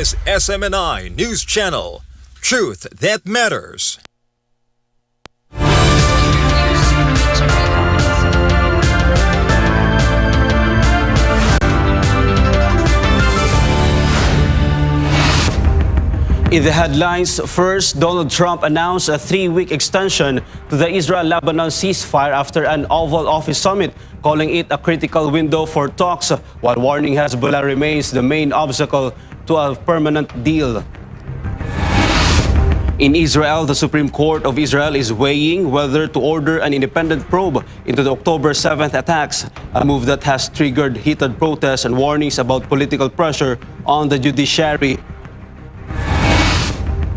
is SMNI News Channel. Truth that matters. In the headlines, first, Donald Trump announced a 3-week extension to the Israel-Lebanon ceasefire after an Oval Office summit, calling it a critical window for talks, while warning Hezbollah remains the main obstacle to a permanent deal. In Israel, the Supreme Court of Israel is weighing whether to order an independent probe into the October 7th attacks, a move that has triggered heated protests and warnings about political pressure on the judiciary.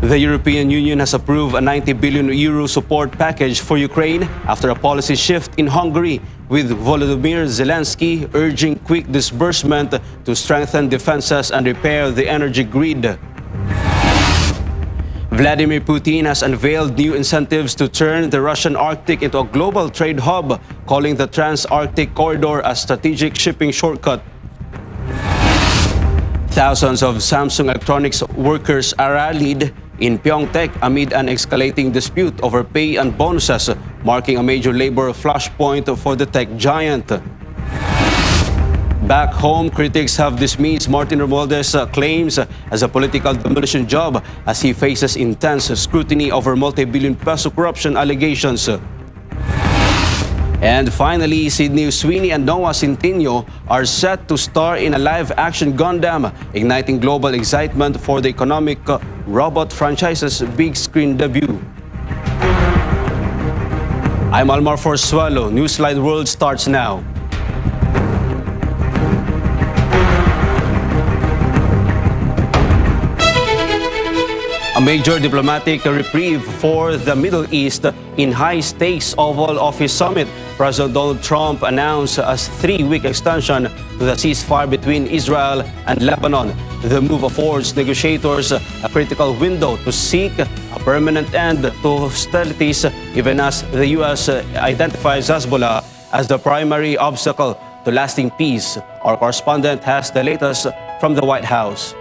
The European Union has approved a 90 billion euro support package for Ukraine after a policy shift in Hungary, with Volodymyr Zelensky urging quick disbursement to strengthen defenses and repair the energy grid. Vladimir Putin has unveiled new incentives to turn the Russian Arctic into a global trade hub, calling the Trans-Arctic Corridor a strategic shipping shortcut. Thousands of Samsung Electronics workers are rallied in Pyeongtaek amid an escalating dispute over pay and bonuses, marking a major labor flashpoint for the tech giant. Back home, critics have dismissed Martin Romualdez's claims as a political demolition job as he faces intense scrutiny over multi-billion peso corruption allegations. And finally, Sydney Sweeney and Noah Centineo are set to star in a live-action Gundam, igniting global excitement for the iconic robot franchise's big-screen debut. I'm Almar Forsuelo. Newsline World starts now. A major diplomatic reprieve for the Middle East in high-stakes Oval Office summit. President Donald Trump announced a 3-week extension to the ceasefire between Israel and Lebanon. The move affords negotiators a critical window to seek a permanent end to hostilities, even as the U.S. identifies Hezbollah as the primary obstacle to lasting peace. Our correspondent has the latest from the White House.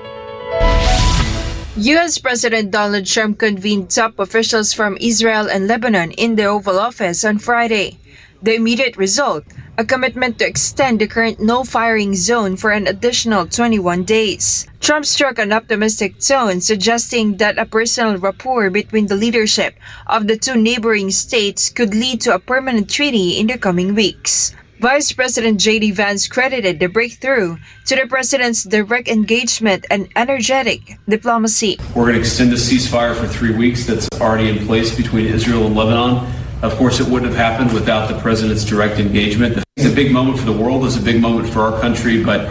U.S. President Donald Trump convened top officials from Israel and Lebanon in the Oval Office on Friday. The immediate result, a commitment to extend the current no-firing zone for an additional 21 days. Trump struck an optimistic tone, suggesting that a personal rapport between the leadership of the two neighboring states could lead to a permanent treaty in the coming weeks. Vice President J.D. Vance credited the breakthrough to the president's direct engagement and energetic diplomacy. We're going to extend the ceasefire for 3 weeks that's already in place between Israel and Lebanon. Of course, it wouldn't have happened without the president's direct engagement. It's a big moment for the world, it's a big moment for our country, but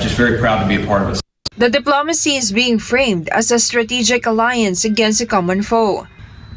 just very proud to be a part of it. The diplomacy is being framed as a strategic alliance against a common foe.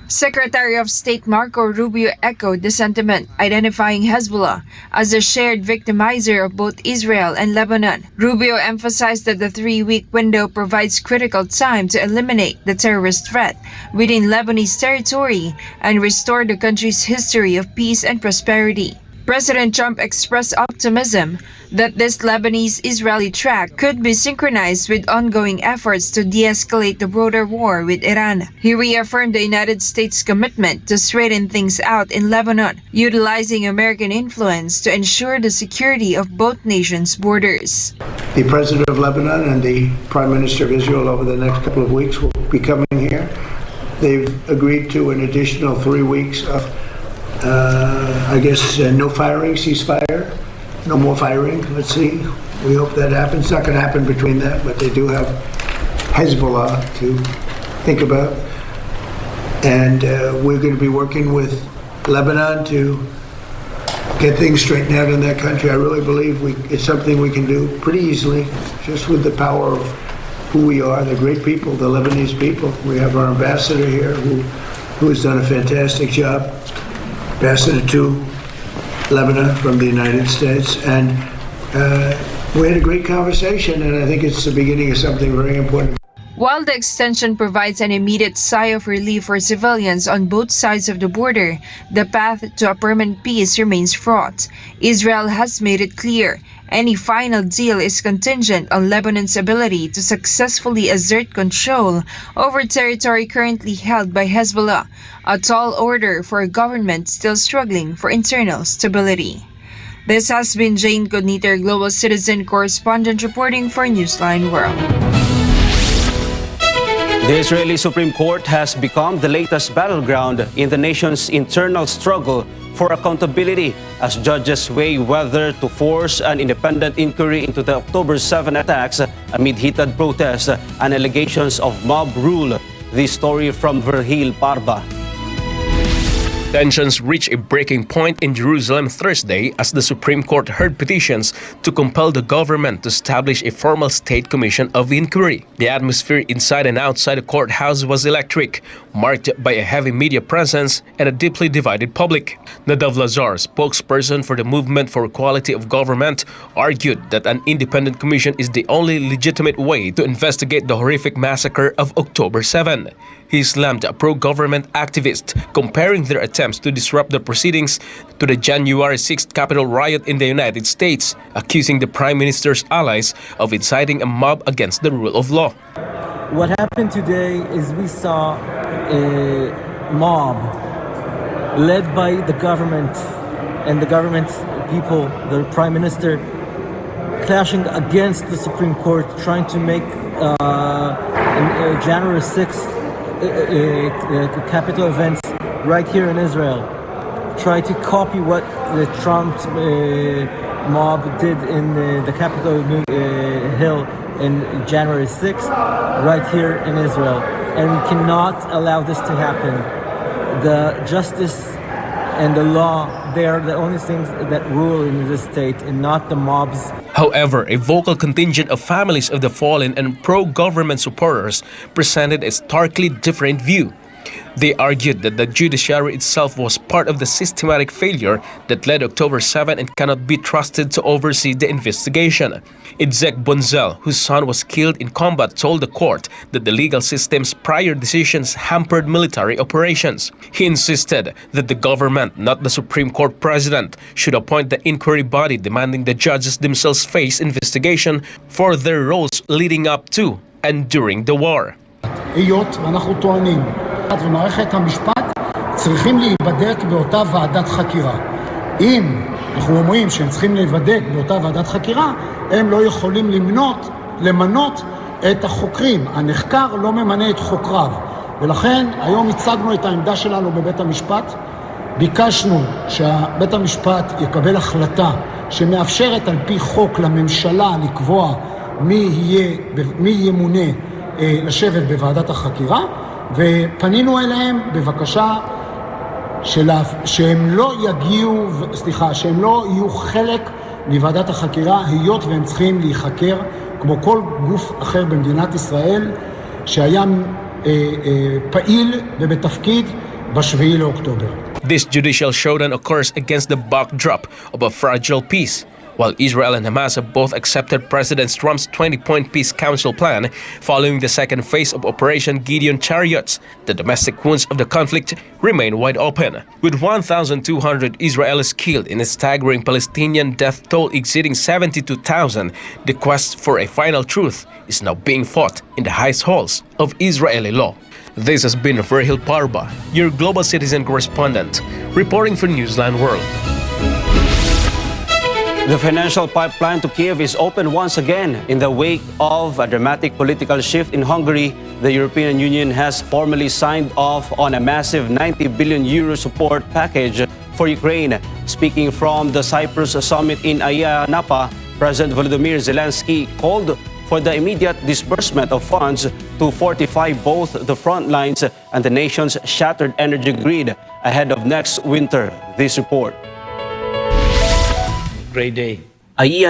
Secretary of State Marco Rubio echoed the sentiment, identifying Hezbollah as a shared victimizer of both Israel and Lebanon. Rubio emphasized that the 3-week window provides critical time to eliminate the terrorist threat within Lebanese territory and restore the country's history of peace and prosperity. President Trump expressed optimism that this Lebanese-Israeli track could be synchronized with ongoing efforts to de-escalate the broader war with Iran. He reaffirmed the United States' commitment to straighten things out in Lebanon, utilizing American influence to ensure the security of both nations' borders. The President of Lebanon and the Prime Minister of Israel over the next couple of weeks will be coming here. They've agreed to an additional 3 weeks of no firing, ceasefire, no more firing. Let's see. We hope that happens. It's not going to happen between them, but they do have Hezbollah to think about. And we're going to be working with Lebanon to get things straightened out in that country. I really believe it's something we can do pretty easily, just with the power of who we are, the great people, the Lebanese people. We have our ambassador here who has done a fantastic job. Ambassador to Lebanon from the United States, and we had a great conversation, and I think it's the beginning of something very important. While the extension provides an immediate sigh of relief for civilians on both sides of the border, the path to a permanent peace remains fraught. Israel has made it clear Any final deal is contingent on Lebanon's ability to successfully assert control over territory currently held by Hezbollah, a tall order for a government still struggling for internal stability. This has been Jane Cogniter, Global Citizen Correspondent, reporting for Newsline World. The Israeli Supreme Court has become the latest battleground in the nation's internal struggle for accountability as judges weigh whether to force an independent inquiry into the October 7 attacks amid heated protests and allegations of mob rule. This story from Virgil Parba. Tensions reached a breaking point in Jerusalem Thursday as the Supreme Court heard petitions to compel the government to establish a formal state commission of inquiry. The atmosphere inside and outside the courthouse was electric, marked by a heavy media presence and a deeply divided public. Nadav Lazar, spokesperson for the Movement for Equality of Government, argued that an independent commission is the only legitimate way to investigate the horrific massacre of October 7. He slammed pro-government activists, comparing their attempts to disrupt the proceedings to the January 6th Capitol riot in the United States, accusing the Prime Minister's allies of inciting a mob against the rule of law. What happened today is we saw a mob led by the government and the government's people, the Prime Minister, clashing against the Supreme Court, trying to make January 6th capital events right here in Israel. Try to copy what the Trump mob did in the Capitol Hill in January 6th, right here in Israel. And we cannot allow this to happen. The justice and the law, they are the only things that rule in this state and not the mobs. However, a vocal contingent of families of the fallen and pro-government supporters presented a starkly different view. They argued that the judiciary itself was part of the systematic failure that led October 7 and cannot be trusted to oversee the investigation. Itzek Bonzel, whose son was killed in combat, told the court that the legal system's prior decisions hampered military operations. He insisted that the government, not the Supreme Court president, should appoint the inquiry body, demanding the judges themselves face investigation for their roles leading up to and during the war. היות ואנחנו טוענים ומערכת המשפט צריכים להיבדק באותה ועדת חקירה. אם אנחנו אומרים שהם צריכים להיבדק באותה ועדת חקירה, הם לא יכולים למנות את החוקרים. הנחקר לא ממנה את חוקריו. ולכן היום הצגנו את העמדה שלנו בבית המשפט. ביקשנו שבית המשפט יקבל החלטה שמאפשרת על פי חוק לממשלה לקבוע מי ימונה לשבת בוועדת החקירה, ופנינו אליהם בבקשה שהם לא יהיו חלק מוועדת החקירה, היות והם צריכים להיחקר כמו כל גוף אחר במדינת ישראל שהיה פעיל ובתפקיד ב7 לאוקטובר. This judicial showdown occurs against the backdrop of a fragile peace. While Israel and Hamas have both accepted President Trump's 20-point peace council plan following the second phase of Operation Gideon Chariots, the domestic wounds of the conflict remain wide open. With 1,200 Israelis killed in a staggering Palestinian death toll exceeding 72,000, the quest for a final truth is now being fought in the highest halls of Israeli law. This has been Virgil Parba, your Global Citizen correspondent, reporting for Newsline World. The financial pipeline to Kiev is open once again. In the wake of a dramatic political shift in Hungary, the European Union has formally signed off on a massive 90 billion euro support package for Ukraine. Speaking from the Cyprus summit in Napa, President Volodymyr Zelensky called for the immediate disbursement of funds to fortify both the front lines and the nation's shattered energy grid ahead of next winter. This report. Great day.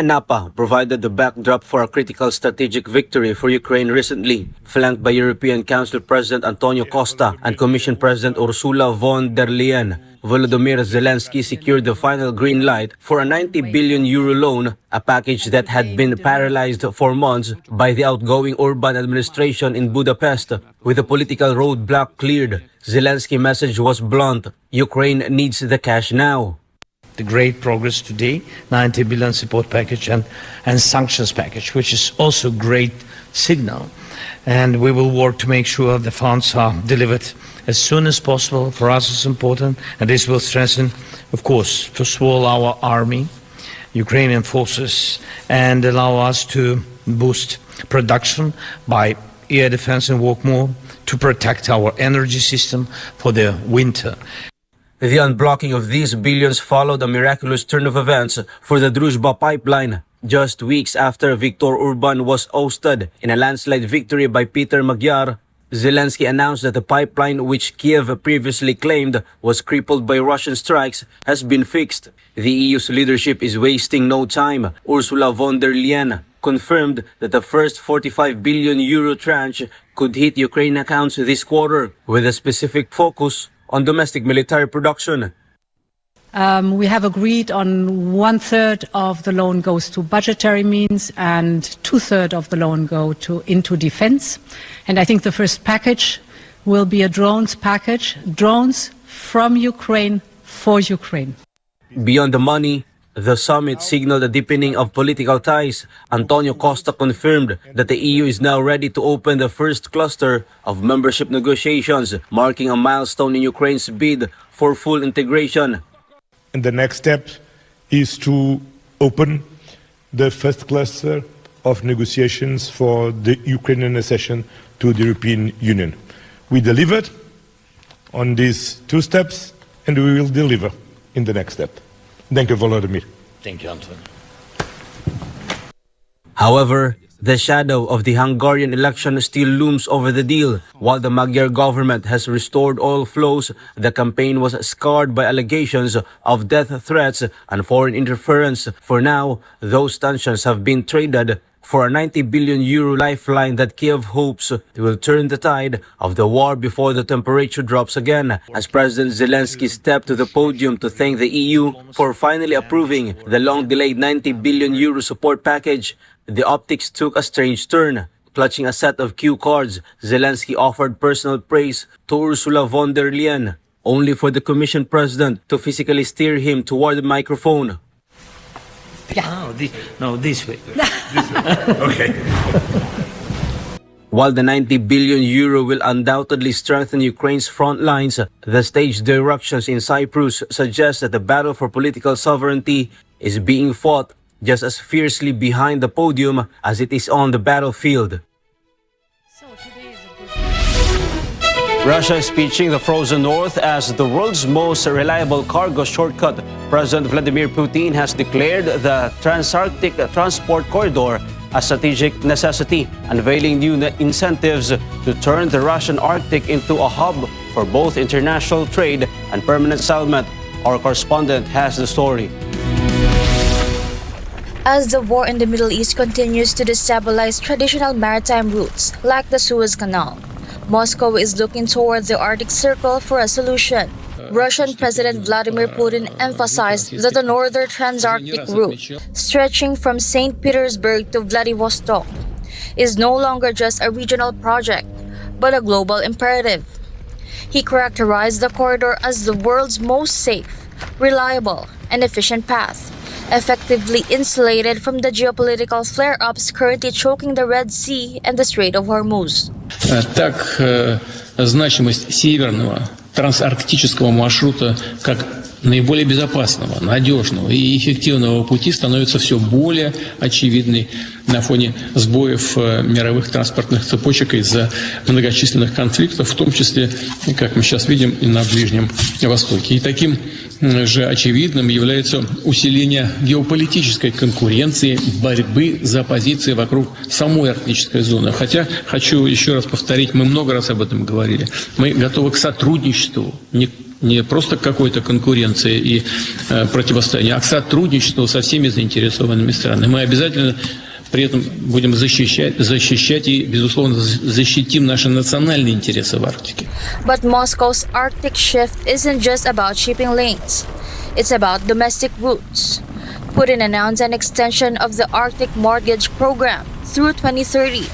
Napa provided the backdrop for a critical strategic victory for Ukraine recently, flanked by European Council President Antonio Costa and Commission President Ursula von der Leyen. Volodymyr Zelensky secured the final green light for a 90 billion euro loan, a package that had been paralyzed for months by the outgoing Orban administration in Budapest. With the political roadblock cleared, Zelensky's message was blunt: Ukraine needs the cash now. the great progress today, 90 billion support package and sanctions package, which is also a great signal. And we will work to make sure the funds are delivered as soon as possible. For us it's important, and this will strengthen, of course, first of all, our army, Ukrainian forces, and allow us to boost production by air defense and work more to protect our energy system for the winter. The unblocking of these billions followed a miraculous turn of events for the Druzhba pipeline. Just weeks after Viktor Orban was ousted in a landslide victory by Peter Magyar, Zelensky announced that the pipeline, which Kiev previously claimed was crippled by Russian strikes, has been fixed. The EU's leadership is wasting no time. Ursula von der Leyen confirmed that the first 45 billion euro tranche could hit Ukraine accounts this quarter, with a specific focus on domestic military production. We have agreed on 1/3 of the loan goes to budgetary means and 2/3 of the loan go into defense. And I think the first package will be a drones package, drones from Ukraine for Ukraine. Beyond the money, the summit signaled a deepening of political ties. Antonio Costa confirmed that the EU is now ready to open the first cluster of membership negotiations, marking a milestone in Ukraine's bid for full integration. And the next step is to open the first cluster of negotiations for the Ukrainian accession to the European Union. We delivered on these two steps, and we will deliver in the next step. Thank you, Volodymyr. Thank you, Anton. However, the shadow of the Hungarian election still looms over the deal. While the Magyar government has restored oil flows, the campaign was scarred by allegations of death threats and foreign interference. For now, those tensions have been traded for a 90 billion euro lifeline that Kiev hopes will turn the tide of the war before the temperature drops again. As President Zelensky stepped to the podium to thank the EU for finally approving the long-delayed 90 billion euro support package, the optics took a strange turn. Clutching a set of cue cards, Zelensky offered personal praise to Ursula von der Leyen, only for the Commission President to physically steer him toward the microphone. This way. Okay. While the 90 billion euro will undoubtedly strengthen Ukraine's front lines, the staged eruptions in Cyprus suggest that the battle for political sovereignty is being fought just as fiercely behind the podium as it is on the battlefield. Russia is pitching the frozen north as the world's most reliable cargo shortcut. President Vladimir Putin has declared the Trans-Arctic Transport Corridor a strategic necessity, unveiling new incentives to turn the Russian Arctic into a hub for both international trade and permanent settlement. Our correspondent has the story. As the war in the Middle East continues to destabilize traditional maritime routes like the Suez Canal, Moscow is looking toward the Arctic Circle for a solution. Russian President Vladimir Putin emphasized that the northern Trans-Arctic route, stretching from St. Petersburg to Vladivostok, is no longer just a regional project, but a global imperative. He characterized the corridor as the world's most safe, reliable, and efficient path, effectively insulated from the geopolitical flare-ups currently choking the Red Sea and the Strait of Hormuz. Так, значимость северного трансарктического маршрута как наиболее безопасного, надежного и эффективного пути становится все более очевидной на фоне сбоев мировых транспортных цепочек из-за многочисленных конфликтов, в том числе, как мы сейчас видим, и на Ближнем Востоке. И таким же очевидным является усиление геополитической конкуренции, борьбы за позиции вокруг самой арктической зоны. Хотя, хочу еще раз повторить, мы много раз об этом говорили, мы готовы к сотрудничеству, не просто к какой-то конкуренции и противостоянию, а к сотрудничеству со всеми заинтересованными странами. Мы обязательно при этом будем защищать и, безусловно, защитим наши национальные интересы в Арктике. But Moscow's Arctic shift isn't just about shipping lanes. It's about domestic routes. Putin announced an extension of the Arctic mortgage program through 2030,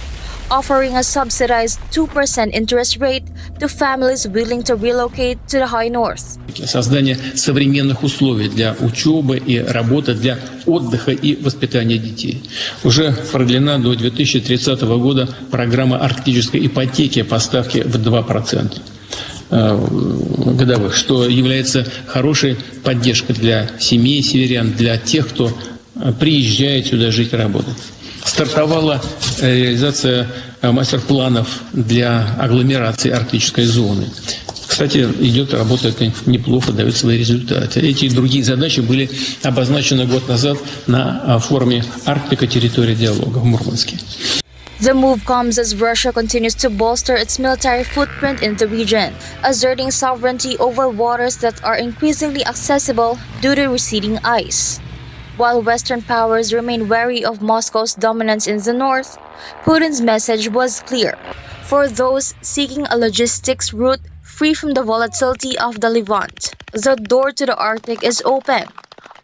offering a subsidized 2% interest rate to families willing to relocate to the high north. Создание современных условий для учебы и работы, для отдыха и воспитания детей. Уже продлена до 2030 года программа арктической ипотеки по ставке в 2% годовых, что является хорошей поддержкой для семей северян, для тех, кто приезжает сюда жить и работать. Стартовала реализация мастер-планов для агломерации арктической зоны. Кстати, идет работа это неплохо, дает свои результаты. Эти и другие задачи были обозначены год назад на форуме «Арктика. Территория диалога» в Мурманске. The move comes as Russia continues to bolster its military footprint in the region, asserting sovereignty over waters that are increasingly accessible due to receding ice. While Western powers remain wary of Moscow's dominance in the north, Putin's message was clear. For those seeking a logistics route free from the volatility of the Levant, the door to the Arctic is open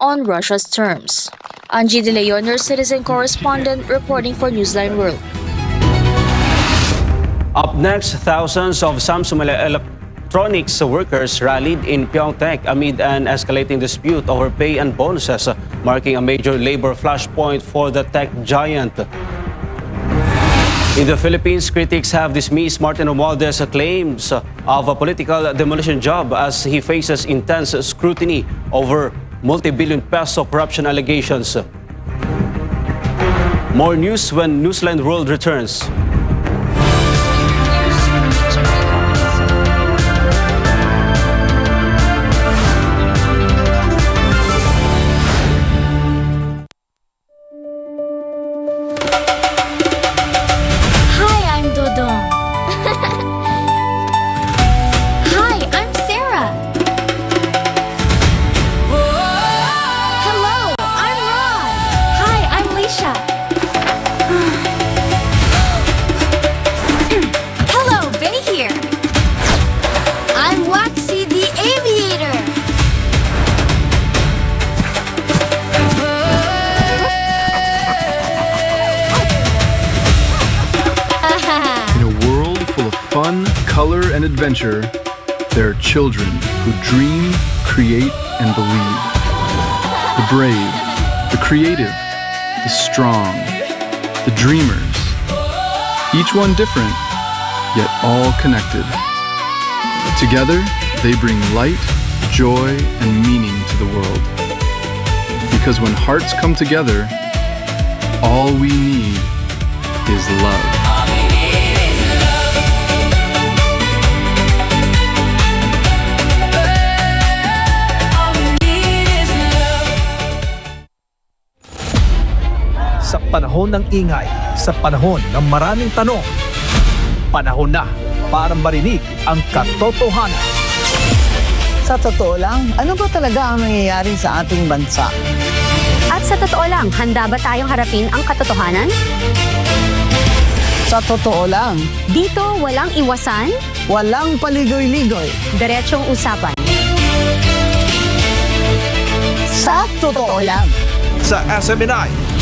on Russia's terms. Angie De Leon, your citizen correspondent, reporting for Newsline World. Up next, thousands of Samsung electronics workers rallied in Pyeongtaek amid an escalating dispute over pay and bonuses, marking a major labor flashpoint for the tech giant. In the Philippines, critics have dismissed Martin Romualdez's claims of a political demolition job as he faces intense scrutiny over multi-billion peso corruption allegations. More news when Newsline World returns. Color and adventure, there are children who dream, create, and believe. The brave, the creative, the strong, the dreamers. Each one different, yet all connected. Together, they bring light, joy, and meaning to the world. Because when hearts come together, all we need is love. Sa panahon ng ingay, sa panahon ng maraming tanong, panahon na para marinig ang katotohanan. Sa totoo lang, ano ba talaga ang nangyayari sa ating bansa? At sa totoo lang, handa ba tayong harapin ang katotohanan? Sa totoo lang, dito walang iwasan, walang paligoy-ligoy, diretsong usapan. Sa totoo lang, sa SMNI.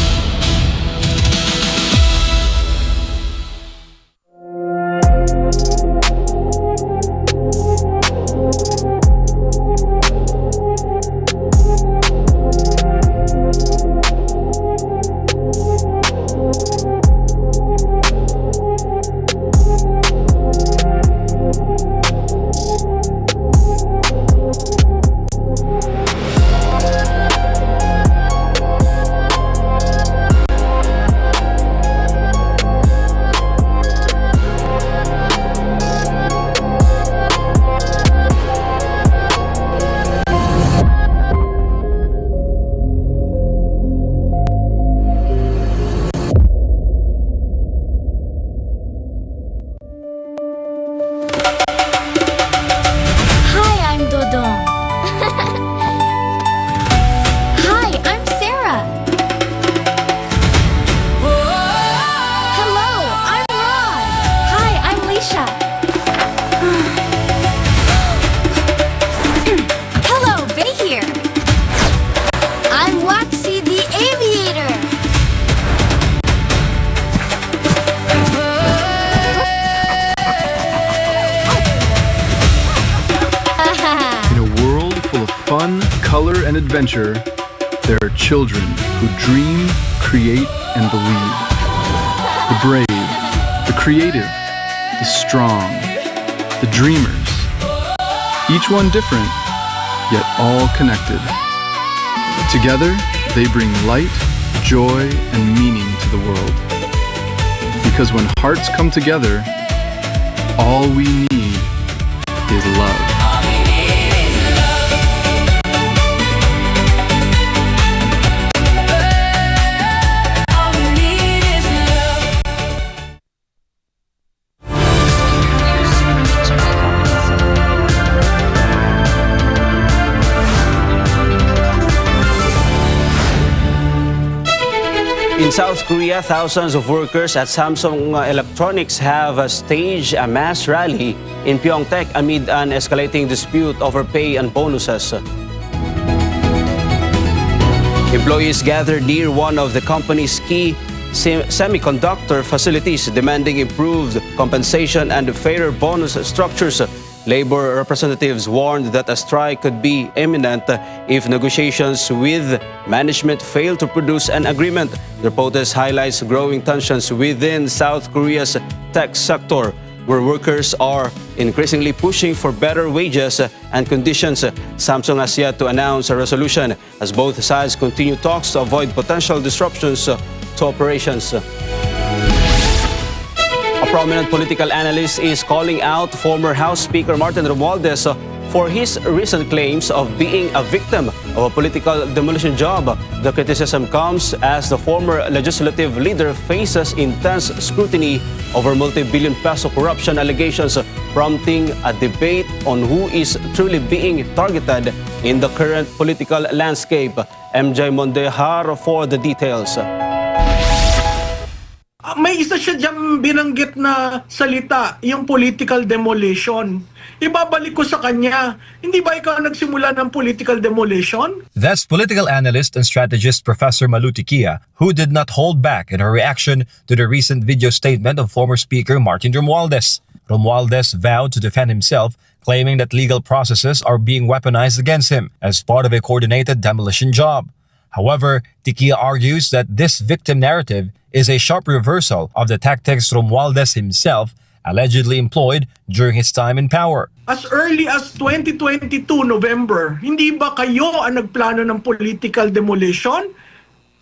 fun, color, and adventure, there are children who dream, create, and believe. The brave, the creative, the strong, the dreamers. Each one different, yet all connected. Together, they bring light, joy, and meaning to the world. Because when hearts come together, all we need is love. In South Korea, thousands of workers at Samsung Electronics have staged a mass rally in Pyeongtaek amid an escalating dispute over pay and bonuses. Employees gathered near one of the company's key semiconductor facilities, demanding improved compensation and fairer bonus structures. Labor representatives warned that a strike could be imminent if negotiations with management fail to produce an agreement. The protest highlights growing tensions within South Korea's tech sector, where workers are increasingly pushing for better wages and conditions. Samsung has yet to announce a resolution as both sides continue talks to avoid potential disruptions to operations. A prominent political analyst is calling out former House Speaker Martin Romualdez for his recent claims of being a victim of a political demolition job. The criticism comes as the former legislative leader faces intense scrutiny over multi-billion peso corruption allegations, prompting a debate on who is truly being targeted in the current political landscape. MJ Mondejar for the details. May isa siya diyang binanggit na salita, yung political demolition. Ibabalik ko sa kanya, hindi ba ikaw nagsimula ng political demolition? That's political analyst and strategist Professor Malu Tiquia, who did not hold back in her reaction to the recent video statement of former Speaker Martin Romualdez. Romualdez vowed to defend himself, claiming that legal processes are being weaponized against him as part of a coordinated demolition job. However, Tiquia argues that this victim narrative is a sharp reversal of the tactics Romualdez himself allegedly employed during his time in power. As early as 2022 November, hindi ba kayo ang nagplano ng political demolition?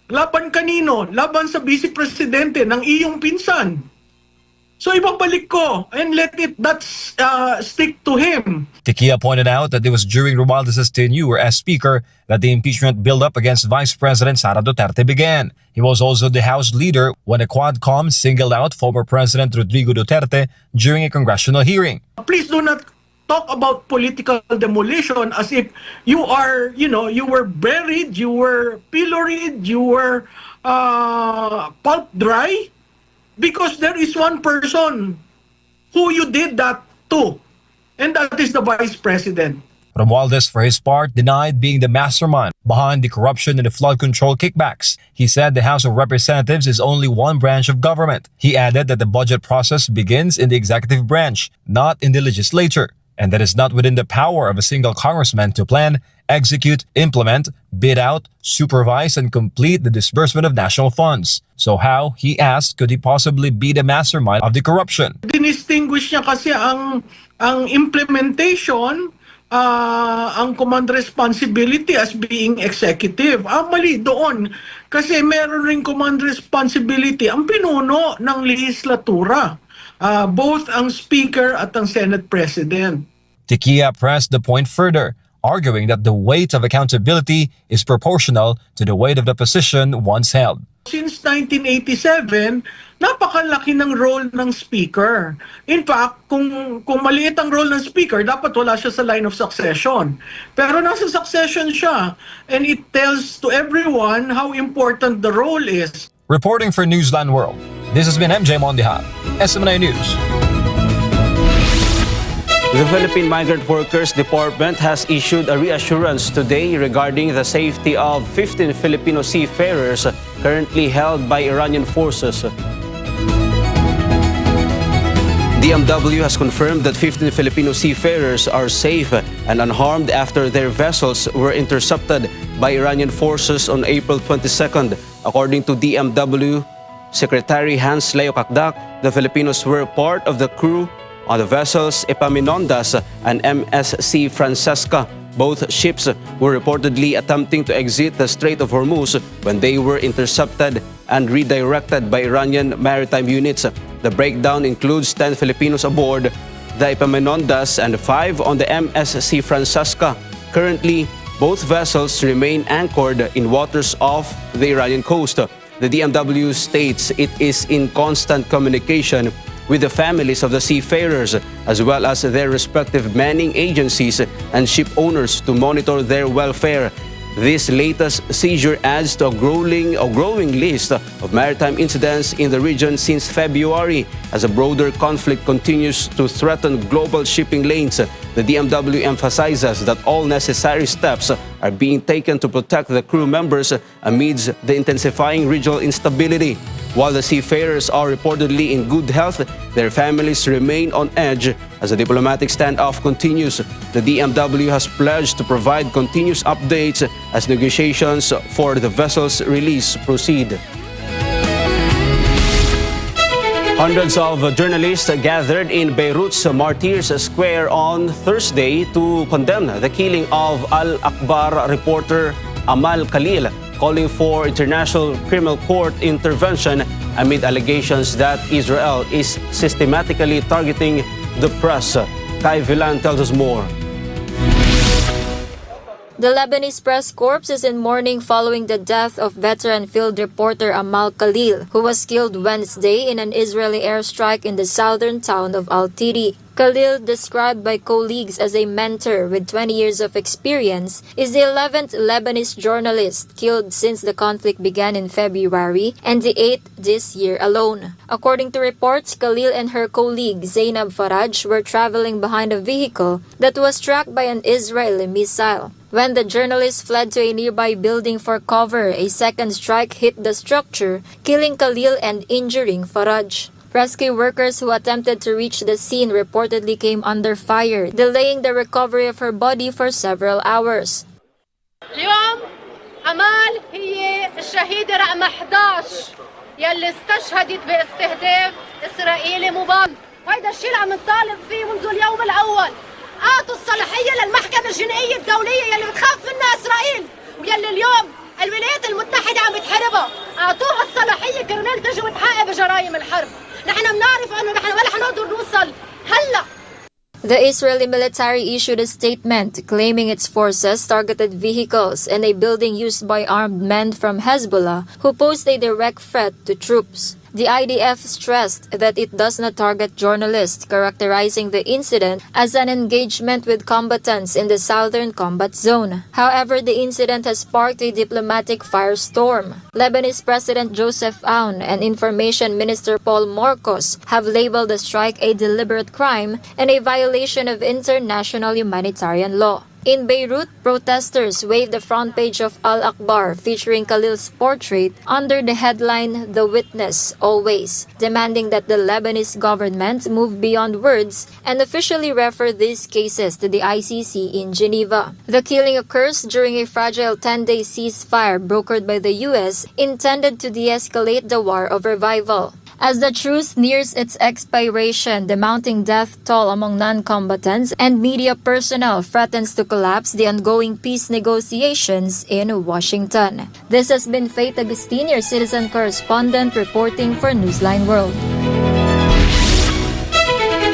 Laban kanino? Laban sa Vice Presidente ng iyong pinsan. So ibabalik ko and let it stick to him. Tiquia pointed out that it was during Romualdez's tenure as Speaker that the impeachment build-up against Vice President Sara Duterte began. He was also the House leader when a Quadcom singled out former President Rodrigo Duterte during a congressional hearing. Please do not talk about political demolition as if you are, you were buried, you were pilloried, you were pulp dry. Because there is one person who you did that to, and that is the Vice President. Romualdez, for his part, denied being the mastermind behind the corruption and the flood control kickbacks. He said the House of Representatives is only one branch of government. He added that the budget process begins in the executive branch, not in the legislature, and that it's not within the power of a single congressman to plan, execute, implement, bid out, supervise, and complete the disbursement of national funds. So how, he asked, could he possibly be the mastermind of the corruption? Dinistinguish niya kasi ang implementation, ang command responsibility as being executive. Mali doon. Kasi meron ring command responsibility ang pinuno ng legislatura. Both ang Speaker at ang Senate President. Tiquia pressed the point further, arguing that the weight of accountability is proportional to the weight of the position once held. Since 1987, napakalaki ng role ng Speaker. In fact, kung maliit ang role ng Speaker, dapat wala siya sa line of succession. Pero nasa succession siya, and it tells to everyone how important the role is. Reporting for Newsline World, this has been MJ Mondejar, SMNI News. The Philippine Migrant Workers Department has issued a reassurance today regarding the safety of 15 Filipino seafarers currently held by Iranian forces. The DMW has confirmed that 15 Filipino seafarers are safe and unharmed after their vessels were intercepted by Iranian forces on April 22nd. According to DMW Secretary Hans Leo Kakdak, the Filipinos were part of the crew on the vessels Epaminondas and MSC Francesca. Both ships were reportedly attempting to exit the Strait of Hormuz when they were intercepted and redirected by Iranian maritime units. The breakdown includes 10 Filipinos aboard the Epaminondas and 5 on the MSC Francesca. Currently, both vessels remain anchored in waters off the Iranian coast. The DMW states it is in constant communication with the families of the seafarers as well as their respective manning agencies and ship owners to monitor their welfare. This latest seizure adds to a growing list of maritime incidents in the region since February as a broader conflict continues to threaten global shipping lanes. The DMW emphasizes that all necessary steps are being taken to protect the crew members amidst the intensifying regional instability. While the seafarers are reportedly in good health, their families remain on edge as the diplomatic standoff continues. The DMW has pledged to provide continuous updates as negotiations for the vessel's release proceed. Hundreds of journalists gathered in Beirut's Martyrs Square on Thursday to condemn the killing of Al Akhbar reporter Amal Khalil, calling for international criminal court intervention amid allegations that Israel is systematically targeting the press. Kai Villan tells us more. The Lebanese press corps is in mourning following the death of veteran field reporter Amal Khalil, who was killed Wednesday in an Israeli airstrike in the southern town of Al-Tiri. Khalil, described by colleagues as a mentor with 20 years of experience, is the 11th Lebanese journalist killed since the conflict began in February and the 8th this year alone. According to reports, Khalil and her colleague Zainab Faraj were traveling behind a vehicle that was struck by an Israeli missile. When the journalist fled to a nearby building for cover, a second strike hit the structure, killing Khalil and injuring Faraj. Rescue workers who attempted to reach the scene reportedly came under fire, delaying the recovery of her body for several hours. اليوم أمال هي الشهيدة رقم 11 يلي استشهدت باستهداف إسرائيلي مباشر. وهذا الشيء اللي عم نطالب فيه منذ اليوم الأول. أعطوا الصلاحية للمحكمة الجنائية الدولية يلي بتخاف منها إسرائيل ويلي اليوم الولايات المتحدة عم بتحاربها. أعطوها الصلاحية كرمال تجي وتحقق بجرائم الحرب. نحن بنعرف إنه نحن ولا حنقدر نوصل هلا. The Israeli military issued a statement claiming its forces targeted vehicles and a building used by armed men from Hezbollah who posed a direct threat to troops. The IDF stressed that it does not target journalists, characterizing the incident as an engagement with combatants in the southern combat zone. However, the incident has sparked a diplomatic firestorm. Lebanese President Joseph Aoun and Information Minister Paul Morcos have labeled the strike a deliberate crime and a violation of international humanitarian law. In Beirut, protesters waved the front page of Al Akhbar featuring Khalil's portrait under the headline "The Witness Always," demanding that the Lebanese government move beyond words and officially refer these cases to the ICC in Geneva. The killing occurs during a fragile 10-day ceasefire brokered by the U.S. intended to de-escalate the war of revival. As the truce nears its expiration, the mounting death toll among non-combatants and media personnel threatens to collapse the ongoing peace negotiations in Washington. This has been Faith Agustin, your citizen correspondent, reporting for Newsline World.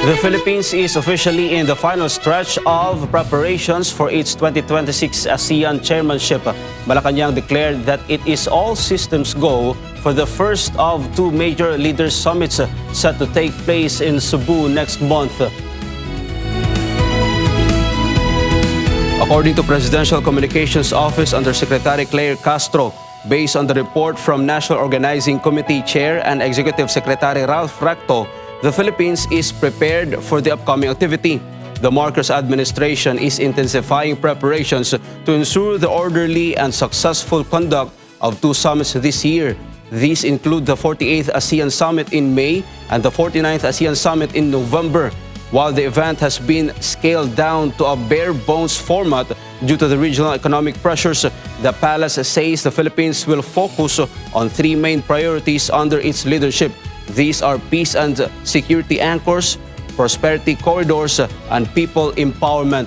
The Philippines is officially in the final stretch of preparations for its 2026 ASEAN chairmanship. Malacanang declared that it is all systems go for the first of two major leaders' summits set to take place in Cebu next month. According to Presidential Communications Office Undersecretary Claire Castro, based on the report from National Organizing Committee Chair and Executive Secretary Ralph Recto, the Philippines is prepared for the upcoming activity. The Marcos administration is intensifying preparations to ensure the orderly and successful conduct of two summits this year. These include the 48th ASEAN Summit in May and the 49th ASEAN Summit in November. While the event has been scaled down to a bare-bones format due to the regional economic pressures, the palace says the Philippines will focus on three main priorities under its leadership. These are peace and security anchors, prosperity corridors, and people empowerment.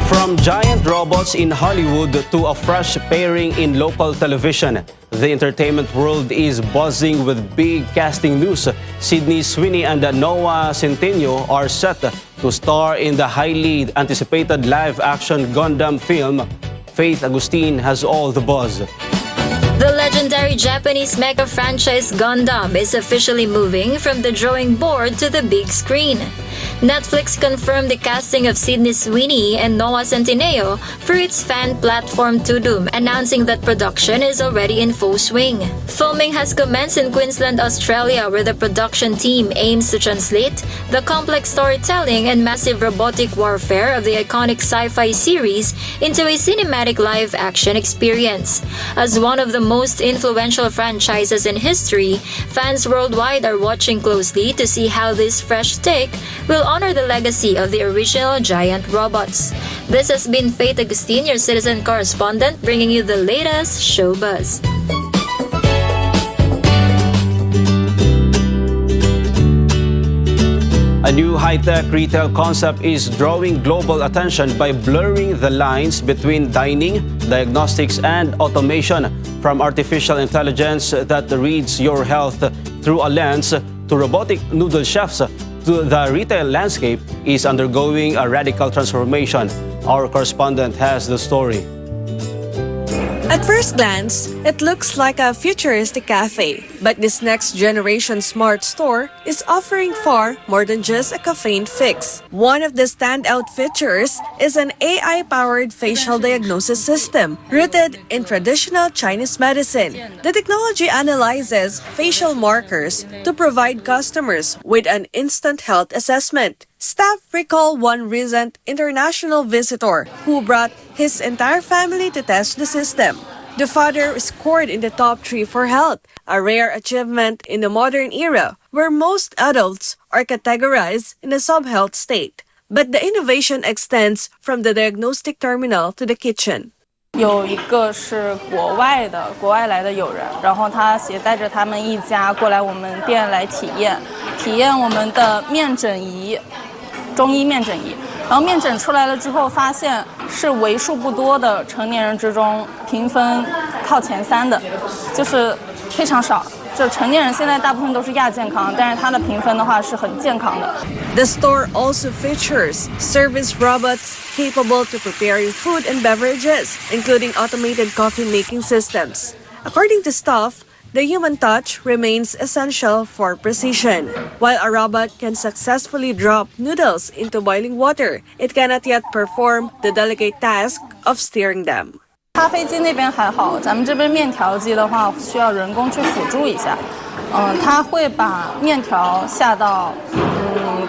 From giant robots in Hollywood to a fresh pairing in local television, the entertainment world is buzzing with big casting news. Sydney Sweeney and Noah Centineo are set to star in the highly anticipated live-action Gundam film. Faith Agustin has all the buzz. The legendary Japanese mecha franchise Gundam is officially moving from the drawing board to the big screen. Netflix confirmed the casting of Sydney Sweeney and Noah Centineo for its fan platform Tudum, announcing that production is already in full swing. Filming has commenced in Queensland, Australia, where the production team aims to translate the complex storytelling and massive robotic warfare of the iconic sci-fi series into a cinematic live-action experience. As one of the most influential franchises in history, fans worldwide are watching closely to see how this fresh take will honor the legacy of the original giant robots. This has been Faith Agustin, your citizen correspondent, bringing you the latest show buzz. A new high-tech retail concept is drawing global attention by blurring the lines between dining, diagnostics, and automation. From artificial intelligence that reads your health through a lens to robotic noodle chefs, the retail landscape is undergoing a radical transformation. Our correspondent has the story. At first glance, it looks like a futuristic cafe, but this next-generation smart store is offering far more than just a caffeine fix. One of the standout features is an AI-powered facial diagnosis system rooted in traditional Chinese medicine. The technology analyzes facial markers to provide customers with an instant health assessment. Staff recall one recent international visitor who brought his entire family to test the system. The father scored in the top 3 for health, a rare achievement in the modern era where most adults are categorized in a sub-health state. But the innovation extends from the diagnostic terminal to the kitchen. 有一个是国外来的友人，然后他携带着他们一家过来我们店来体验我们的面诊仪，中医面诊仪。然后面诊出来了之后，发现是为数不多的成年人之中评分靠前3的，就是非常少。就成年人现在大部分都是亚健康，但是它的评分的话是很健康的。The store also features service robots capable to preparing food and beverages, including automated coffee-making systems. According to staff, the human touch remains essential for precision. While a robot can successfully drop noodles into boiling water, it cannot yet perform the delicate task of stirring them. 咖啡机那边还好，咱们这边面条机的话需要人工去辅助一下。它会把面条下到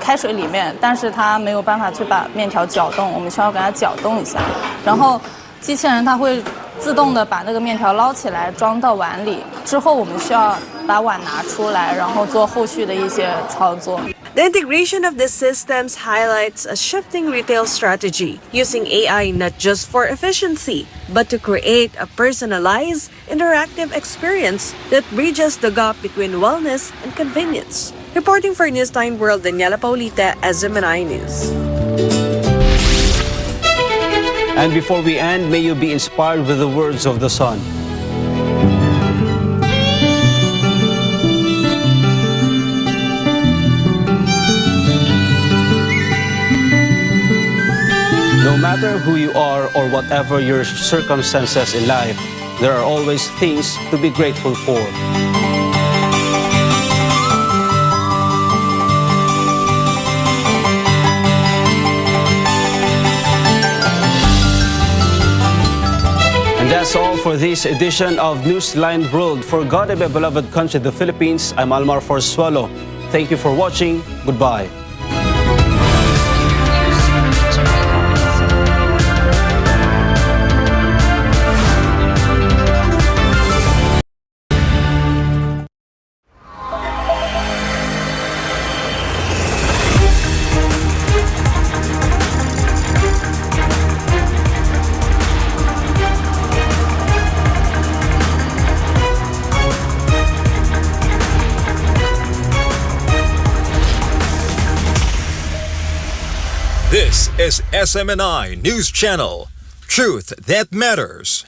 开水里面，但是它没有办法去把面条搅动，我们需要给它搅动一下。然后机器人它会自动的把那个面条捞起来装到碗里，之后我们需要把碗拿出来，然后做后续的一些操作。The integration of these systems highlights a shifting retail strategy, using AI not just for efficiency, but to create a personalized, interactive experience that bridges the gap between wellness and convenience. Reporting for Newsline World, Daniela Paulita, SMNI News. And before we end, may you be inspired with the words of the sun. No matter who you are or whatever your circumstances in life, there are always things to be grateful for. And that's all for this edition of Newsline World. For God and my beloved country, the Philippines, I'm Almar Forzuelo. Thank you for watching. Goodbye. is SMNI News Channel. Truth that matters.